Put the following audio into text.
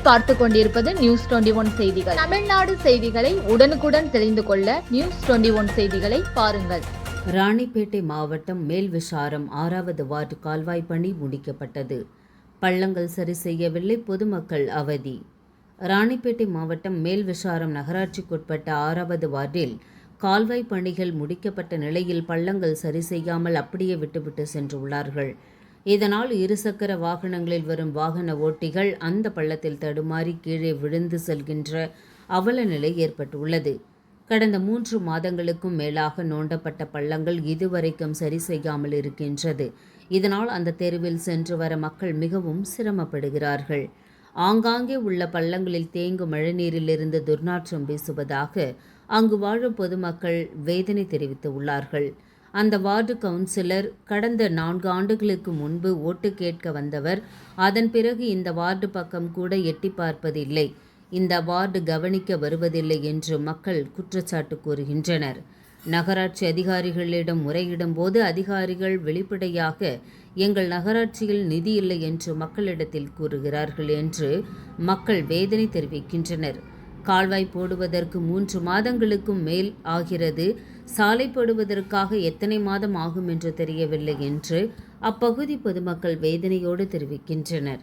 நீங்கள் பார்த்து கொண்டிருப்பது நியூஸ் 21 செய்திகள். தமிழ்நாடு செய்திகளை உடனுக்குடன் தெரிந்து கொள்ள நியூஸ் 21 செய்திகளை பாருங்கள். ராணிப்பேட்டை மாவட்டம் மேல்விசாரம் 6வது வார்டு கால்வாய் பணி முடிக்கப்பட்டது. பள்ளங்கள் சரி செய்யவில்லை, பொதுமக்கள் அவதி. ராணிப்பேட்டை மாவட்டம் மேல்விசாரம் நகராட்சிக்குட்பட்ட 6வது வார்டில் கால்வாய் பணிகள் முடிக்கப்பட்ட நிலையில் பள்ளங்கள் சரி செய்யாமல் அப்படியே விட்டுவிட்டு சென்றுள்ளார்கள். இதனால் இருசக்கர வாகனங்களில் வரும் வாகன ஓட்டிகள் அந்த பள்ளத்தில் தடுமாறி கீழே விழுந்து செல்கின்ற அவல நிலை ஏற்பட்டுள்ளது. கடந்த 3 மாதங்களுக்கும் மேலாக நோண்டப்பட்ட பள்ளங்கள் இதுவரைக்கும் சரி செய்யாமல் இருக்கின்றது. இதனால் அந்த தெருவில் சென்று வர மக்கள் மிகவும் சிரமப்படுகிறார்கள். ஆங்காங்கே உள்ள பள்ளங்களில் தேங்கும் மழைநீரிலிருந்து துர்நாற்றம் வீசுவதாக அங்கு வாழும் பொதுமக்கள் வேதனை தெரிவித்துள்ளார்கள். அந்த வார்டு கவுன்சிலர் கடந்த 4 ஆண்டுகளுக்கு முன்பு ஓட்டு கேட்க வந்தவர். அதன் பிறகு இந்த வார்டு பக்கம் கூட எட்டி பார்ப்பதில்லை, இந்த வார்டு கவனிக்க வருவதில்லை என்று மக்கள் குற்றச்சாட்டு கூறுகின்றனர். நகராட்சி அதிகாரிகளிடம் முறையிடும் போது அதிகாரிகள் வெளிப்படையாக எங்கள் நகராட்சியில் நிதி இல்லை என்று மக்களிடத்தில் கூறுகிறார்கள் என்று மக்கள் வேதனை தெரிவிக்கின்றனர். கால்வாய் போடுவதற்கு 3 மாதங்களுக்கும் மேல் ஆகிறது. சாலை போடுவதற்காக எத்தனை மாதம் ஆகும் என்று தெரியவில்லை என்று அப்பகுதி பொதுமக்கள் வேதனையோடு தெரிவிக்கின்றனர்.